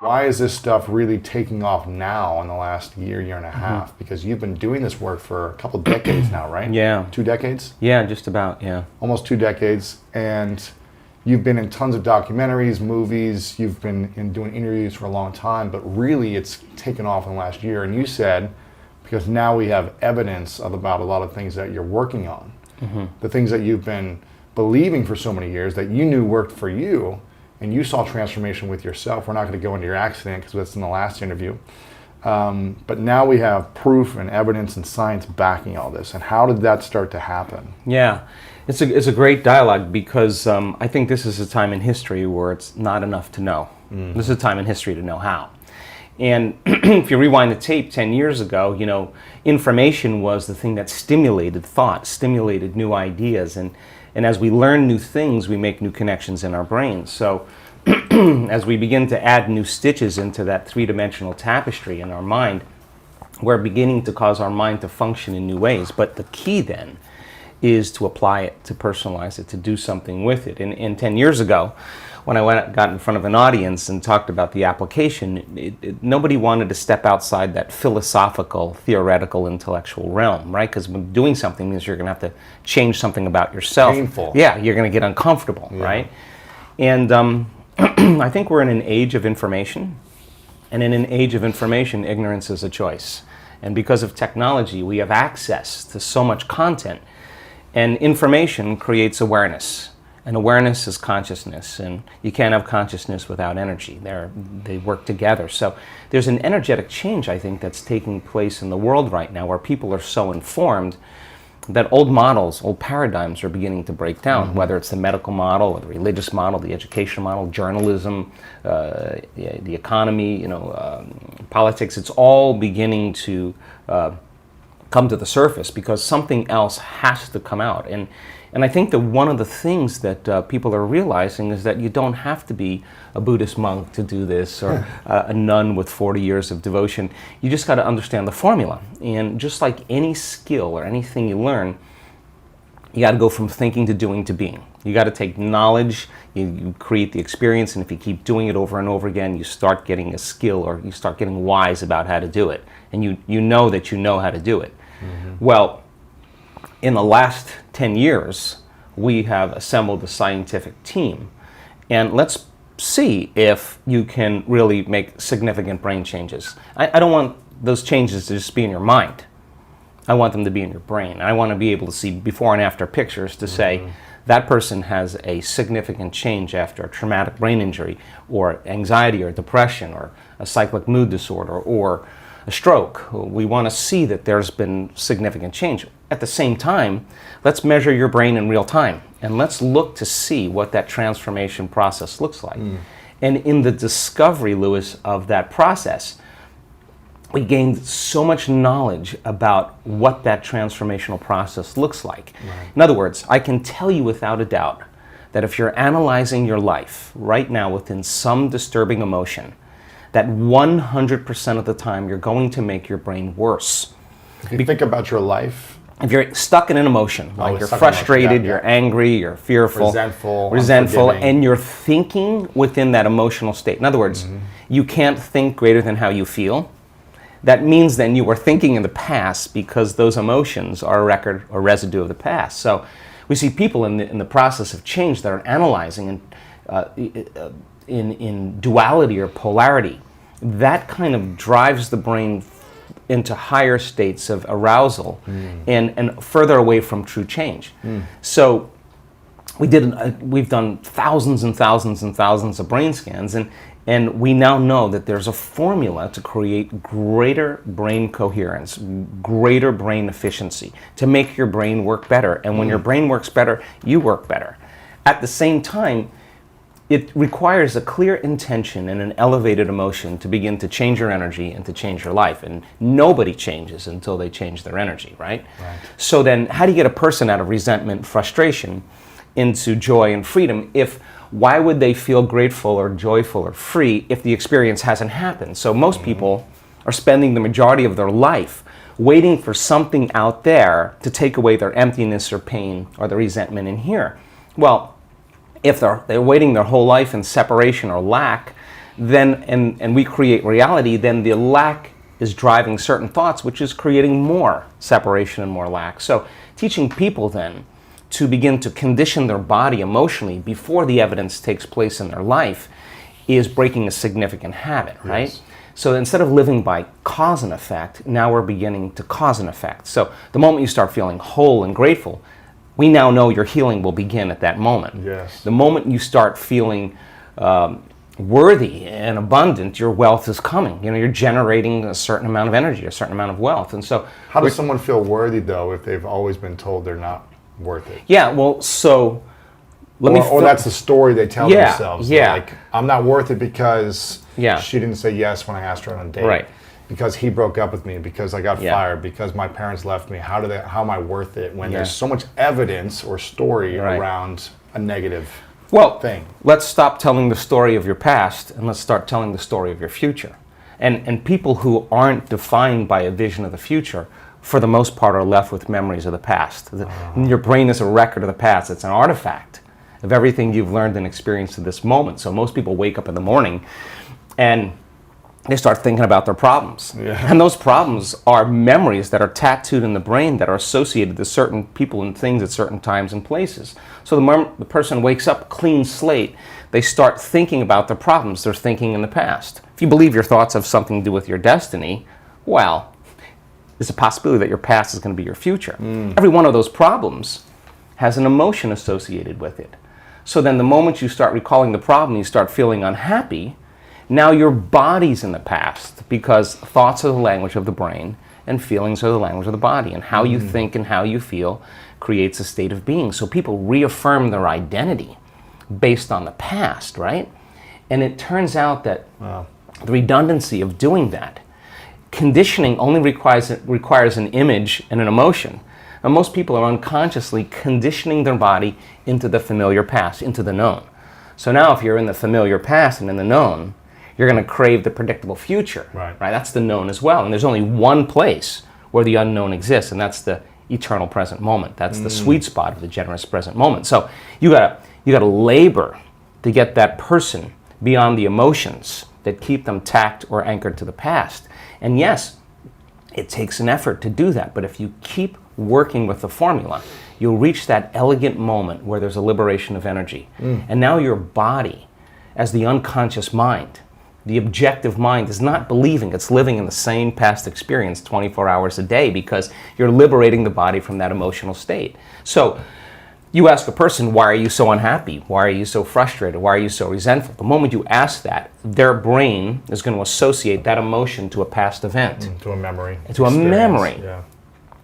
Why is this stuff really taking off now in the last year and a half? Because you've been doing this work for a couple decades now, right? Yeah. 2 decades? Yeah, just about, yeah. Almost 2 decades. And you've been in tons of documentaries, movies, you've been doing interviews for a long time, but really it's taken off in the last year. And you said, because now we have evidence about a lot of things that you're working on, the things that you've been believing for so many years that you knew worked for you, and you saw transformation with yourself. We're not going to go into your accident because that's in the last interview. But now we have proof and evidence and science backing all this. And how did that start to happen? Yeah, it's a great dialogue because I think this is a time in history where it's not enough to know. This is a time in history to know how. And if you rewind the tape 10 years ago, you know, information was the thing that stimulated thought, stimulated new ideas. And as we learn new things, we make new connections in our brains. So as we begin to add new stitches into that three-dimensional tapestry in our mind, we're beginning to cause our mind to function in new ways. But the key then is to apply it, to personalize it, to do something with it. And 10 years ago, when I got in front of an audience and talked about the application, nobody wanted to step outside that philosophical, theoretical, intellectual realm, right? Because doing something means you're going to have to change something about yourself. Painful. Yeah, you're going to get uncomfortable, right? And I think we're in an age of information, and in an age of information, ignorance is a choice. And because of technology, we have access to so much content, and information creates awareness. And awareness is consciousness, and you can't have consciousness without energy. They work together. So there's an energetic change, I think, that's taking place in the world right now, where people are so informed that old models, old paradigms are beginning to break down, whether it's the medical model or the religious model, the education model, journalism, the economy, politics. It's all beginning to come to the surface because something else has to come out. And I think that one of the things that people are realizing is that you don't have to be a Buddhist monk to do this or a nun with 40 years of devotion. You just got to understand the formula. And just like any skill or anything you learn, you got to go from thinking to doing to being. You got to take knowledge, you create the experience, and if you keep doing it over and over again, you start getting a skill or you start getting wise about how to do it. And you know that you know how to do it. Well, in the last 10 years, we have assembled a scientific team. And let's see if you can really make significant brain changes. I don't want those changes to just be in your mind. I want them to be in your brain. I want to be able to see before and after pictures to say, that person has a significant change after a traumatic brain injury, or anxiety or depression, or a cyclic mood disorder, or a stroke. We want to see that there's been significant change. At the same time, let's measure your brain in real time, and let's look to see what that transformation process looks like. And in the discovery, Louis, of that process, we gained so much knowledge about what that transformational process looks like. In other words, I can tell you without a doubt that if you're analyzing your life right now within some disturbing emotion, that 100% of the time you're going to make your brain worse. If you think about your life, if you're stuck in an emotion, like you're frustrated, you're angry, you're fearful, resentful, and you're thinking within that emotional state. In other words, you can't think greater than how you feel. That means then you were thinking in the past because those emotions are a record or residue of the past. So we see people in the process of change that are analyzing in duality or polarity. That kind of drives the brain into higher states of arousal and further away from true change. So we've done thousands and thousands and thousands of brain scans, and we now know that there's a formula to create greater brain coherence, greater brain efficiency, to make your brain work better. And when your brain works better, you work better. At the same time, it requires a clear intention and an elevated emotion to begin to change your energy and to change your life. And nobody changes until they change their energy, right? So then how do you get a person out of resentment, frustration, into joy and freedom? Why would they feel grateful or joyful or free if the experience hasn't happened? So most people are spending the majority of their life waiting for something out there to take away their emptiness or pain or the resentment in here. Well, if they're waiting their whole life in separation or lack, then and we create reality, then the lack is driving certain thoughts, which is creating more separation and more lack. So teaching people then to begin to condition their body emotionally before the evidence takes place in their life is breaking a significant habit, right? Yes. So instead of living by cause and effect, now we're beginning to cause and effect. So the moment you start feeling whole and grateful, we now know your healing will begin at that moment. Yes. The moment you start feeling worthy and abundant, your wealth is coming. You know, you're generating a certain amount of energy, a certain amount of wealth. And so how does someone feel worthy, though, if they've always been told they're not worth it? Yeah, well, so or that's the story they tell themselves. Yeah. Like, I'm not worth it because Yeah. she didn't say yes when I asked her on a date. Right. Because he broke up with me, because I got Yeah. fired, because my parents left me. How am I worth it when Yeah. there's so much evidence or story Right. around a negative Well, thing? let's stop telling the story of your past and let's start telling the story of your future. And people who aren't defined by a vision of the future, for the most part, are left with memories of the past. Your brain is a record of the past. It's an artifact of everything you've learned and experienced to this moment. So most people wake up in the morning and they start thinking about their problems. Yeah. And those problems are memories that are tattooed in the brain that are associated to certain people and things at certain times and places. So the moment the person wakes up clean slate, they start thinking about the problems they're thinking in the past. If you believe your thoughts have something to do with your destiny, well, there's a possibility that your past is going to be your future. Every one of those problems has an emotion associated with it. So then the moment you start recalling the problem, you start feeling unhappy. Now your body's in the past, because thoughts are the language of the brain and feelings are the language of the body. And how you think and how you feel creates a state of being. So people reaffirm their identity based on the past, right? And it turns out that the redundancy of doing that, conditioning only requires an image and an emotion. And most people are unconsciously conditioning their body into the familiar past, into the known. So now if you're in the familiar past and in the known, you're going to crave the predictable future. Right. That's the known as well. And there's only one place where the unknown exists, and that's the eternal present moment. That's the sweet spot of the generous present moment. So you gotta labor to get that person beyond the emotions that keep them tacked or anchored to the past. And yes, it takes an effort to do that, but if you keep working with the formula, you'll reach that elegant moment where there's a liberation of energy. And now your body, as the unconscious mind, the objective mind, is not believing it's living in the same past experience 24 hours a day, because you're liberating the body from that emotional state. So you ask a person, why are you so unhappy? Why are you so frustrated? Why are you so resentful? The moment you ask that, their brain is going to associate that emotion to a past event. To a memory. To a memory. Yeah.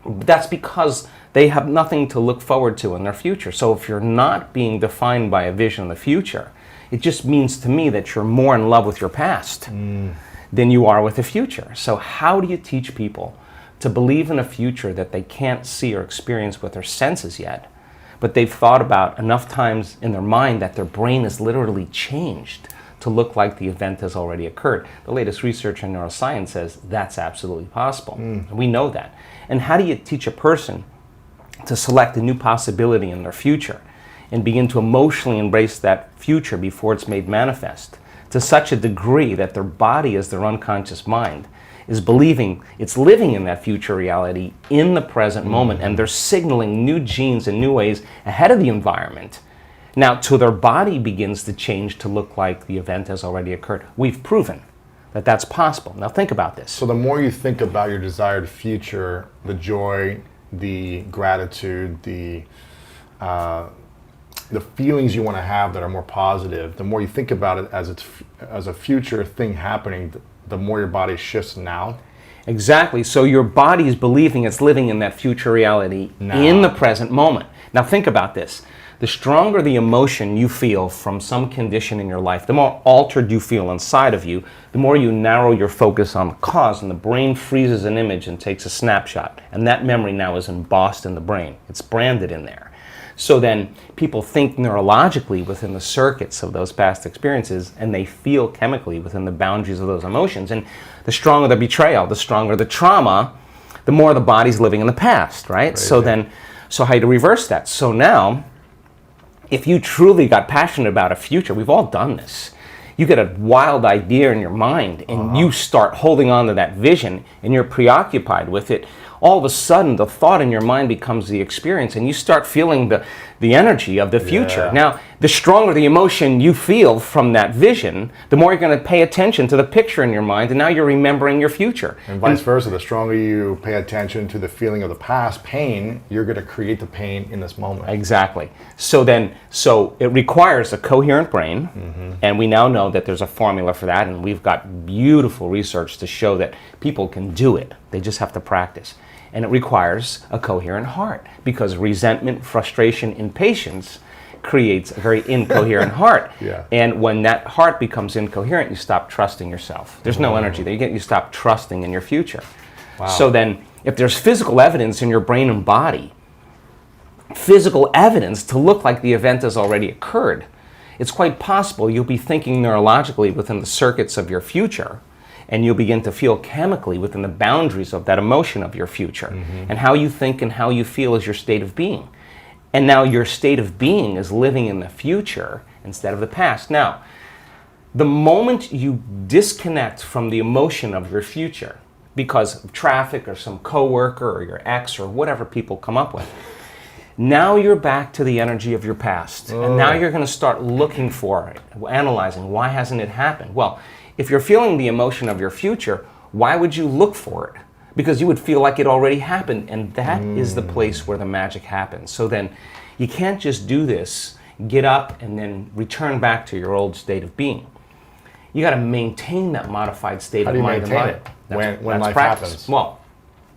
That's because they have nothing to look forward to in their future. So if you're not being defined by a vision of the future, it just means to me that you're more in love with your past than you are with the future. So how do you teach people to believe in a future that they can't see or experience with their senses yet, but they've thought about enough times in their mind that their brain is literally changed to look like the event has already occurred? The latest research in neuroscience says that's absolutely possible. We know that. And how do you teach a person to select a new possibility in their future and begin to emotionally embrace that future before it's made manifest to such a degree that their body, as their unconscious mind, is believing it's living in that future reality in the present moment, and they're signaling new genes and new ways ahead of the environment. Now, till their body begins to change to look like the event has already occurred. We've proven that that's possible. Now think about this. So the more you think about your desired future, the joy, the gratitude, the feelings you want to have that are more positive, the more you think about it as a future thing happening, the more your body shifts now. Exactly. So your body is believing it's living in that future reality in the present moment. Now think about this. The stronger the emotion you feel from some condition in your life, the more altered you feel inside of you, the more you narrow your focus on the cause, and the brain freezes an image and takes a snapshot. And that memory now is embossed in the brain. It's branded in there. So then people think neurologically within the circuits of those past experiences, and they feel chemically within the boundaries of those emotions. And the stronger the betrayal, the stronger the trauma, the more the body's living in the past, right? Crazy. So how do you reverse that? So now, if you truly got passionate about a future, we've all done this. you get a wild idea in your mind and you start holding on to that vision and you're preoccupied with it, all of a sudden the thought in your mind becomes the experience and you start feeling the energy of the future. Yeah. Now, the stronger the emotion you feel from that vision, the more you're going to pay attention to the picture in your mind, and now you're remembering your future. And vice versa, the stronger you pay attention to the feeling of the past, pain, you're going to create the pain in this moment. Exactly. So it requires a coherent brain, and we now know that there's a formula for that, and we've got beautiful research to show that people can do it. They just have to practice. And it requires a coherent heart, because resentment, frustration, impatience creates a very incoherent heart. Yeah. And when that heart becomes incoherent, you stop trusting yourself. There's no energy there. You stop trusting in your future. Wow. So then, if there's physical evidence in your brain and body, physical evidence to look like the event has already occurred, it's quite possible you'll be thinking neurologically within the circuits of your future, and you'll begin to feel chemically within the boundaries of that emotion of your future. And how you think and how you feel is your state of being. And now your state of being is living in the future instead of the past. Now, the moment you disconnect from the emotion of your future because of traffic or some coworker or your ex or whatever people come up with, now you're back to the energy of your past. And now you're going to start looking for it, analyzing, why hasn't it happened? Well, if you're feeling the emotion of your future, why would you look for it? Because you would feel like it already happened, and that is the place where the magic happens. So then you can't just do this, get up, and then return back to your old state of being. You got to maintain that modified state of mind and body. How do you maintain it when life practice. happens? Well,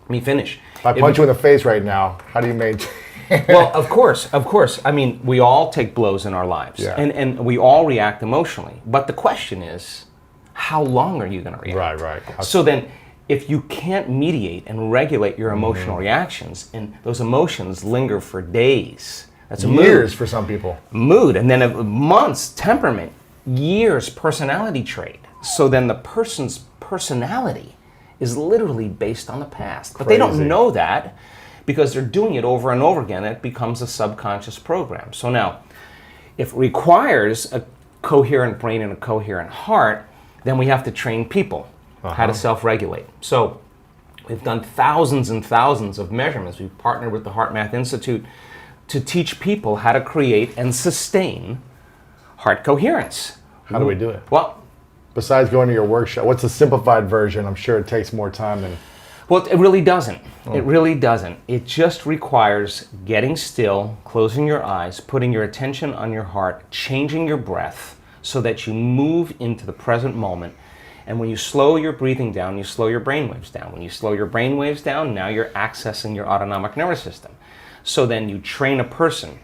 let me finish. If I punch you in the face right now, how do you maintain? Well, of course. I mean, we all take blows in our lives, Yeah. and we all react emotionally. But the question is, how long are you going to react? Right. So then, if you can't mediate and regulate your emotional reactions, and those emotions linger for days, that's a Years for some people. mood, and then months, temperament, years, personality trait. So then the person's personality is literally based on the past. But they don't Crazy. know that because they're doing it over and over again, and it becomes a subconscious program. So now, if it requires a coherent brain and a coherent heart, then we have to train people how to self-regulate. So we've done thousands and thousands of measurements. We've partnered with the Heart Math Institute to teach people how to create and sustain heart coherence. How do we do it? Well, Besides going to your workshop, what's the simplified version? I'm sure it takes more time than... Well, it really doesn't. It really doesn't. It just requires getting still, closing your eyes, putting your attention on your heart, changing your breath so that you move into the present moment. And when you slow your breathing down, you slow your brain waves down. When you slow your brain waves down, now you're accessing your autonomic nervous system. So then you train a person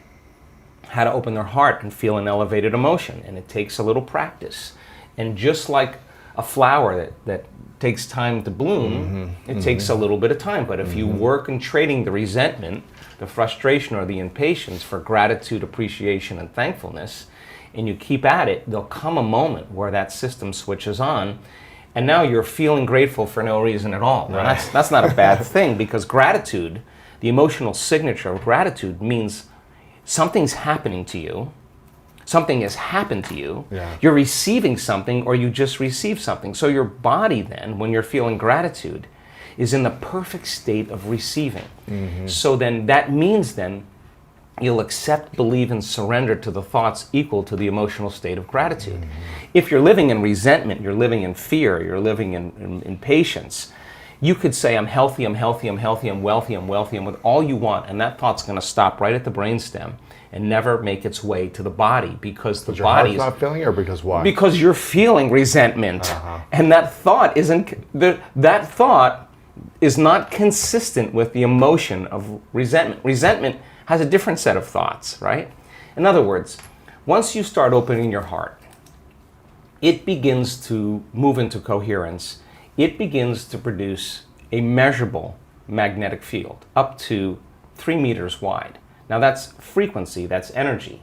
how to open their heart and feel an elevated emotion. And it takes a little practice. And just like a flower that takes time to bloom, it takes a little bit of time. But if you work in trading the resentment, the frustration, or the impatience for gratitude, appreciation, and thankfulness, and you keep at it, there'll come a moment where that system switches on, and now you're feeling grateful for no reason at all. Now, that's not a bad thing, because gratitude, the emotional signature of gratitude, means something's happening to you. Something has happened to you. Yeah. You're receiving something, or you just received something. So your body then, when you're feeling gratitude, is in the perfect state of receiving. So then that means then you'll accept, believe, and surrender to the thoughts equal to the emotional state of gratitude. If you're living in resentment, you're living in fear, you're living in impatience, you could say, I'm healthy, I'm healthy, I'm healthy, I'm wealthy, I'm wealthy, and with all you want, and that thought's going to stop right at the brainstem and never make its way to the body, because the Your heart's body's not feeling it, or because why? because you're feeling resentment, and that thought that thought is not consistent with the emotion of resentment. Resentment has a different set of thoughts, right? In other words, once you start opening your heart, it begins to move into coherence. It begins to produce a measurable magnetic field up to 3 meters wide. Now that's frequency, that's energy.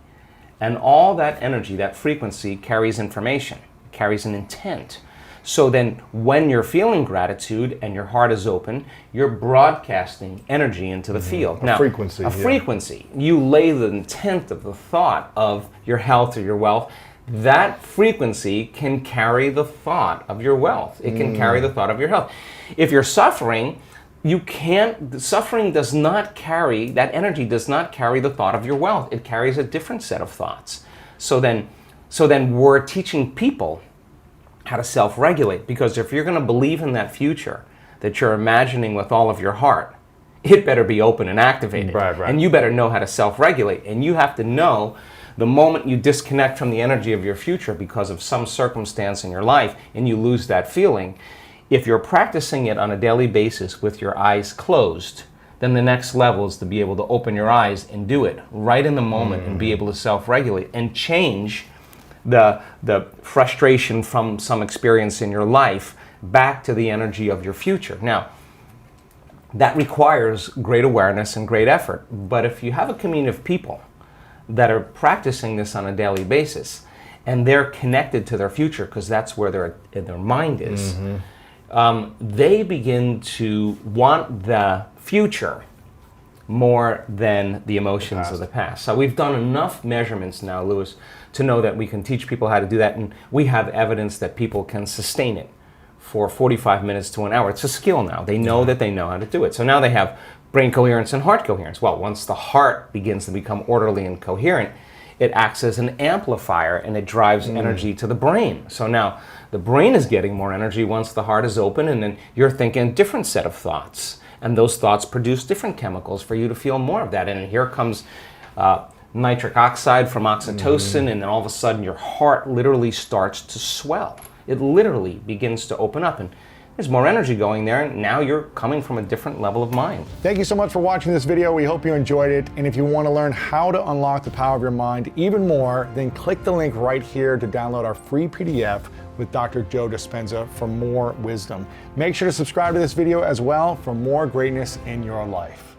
And all that energy, that frequency, carries information, carries an intent. So then when you're feeling gratitude and your heart is open, you're broadcasting energy into the field. Now, frequency, A yeah. frequency. You lay the intent of the thought of your health or your wealth. that frequency can carry the thought of your wealth. It can carry the thought of your health. If you're suffering, suffering does not carry, that energy does not carry the thought of your wealth. It carries a different set of thoughts. So then we're teaching people how to self-regulate, because if you're going to believe in that future that you're imagining with all of your heart, it better be open and activated. Right. And you better know how to self-regulate. And you have to know the moment you disconnect from the energy of your future because of some circumstance in your life and you lose that feeling, if you're practicing it on a daily basis with your eyes closed, then the next level is to be able to open your eyes and do it right in the moment and be able to self-regulate and change the frustration from some experience in your life back to the energy of your future. Now, that requires great awareness and great effort. But if you have a community of people that are practicing this on a daily basis and they're connected to their future because that's where their mind is, they begin to want the future more than the emotions of the past. So we've done enough measurements now, Louis, to know that we can teach people how to do that, and we have evidence that people can sustain it for 45 minutes to an hour. It's a skill now. They know that they know how to do it. So now they have brain coherence and heart coherence. Well, once the heart begins to become orderly and coherent, it acts as an amplifier and it drives energy to the brain. So now the brain is getting more energy once the heart is open, and then you're thinking a different set of thoughts. And those thoughts produce different chemicals for you to feel more of that. And here comes nitric oxide from oxytocin, and then all of a sudden your heart literally starts to swell. It literally begins to open up, and there's more energy going there, and now you're coming from a different level of mind. Thank you so much for watching this video. We hope you enjoyed it. And if you want to learn how to unlock the power of your mind even more, then click the link right here to download our free PDF with Dr. Joe Dispenza for more wisdom. Make sure to subscribe to this video as well for more greatness in your life.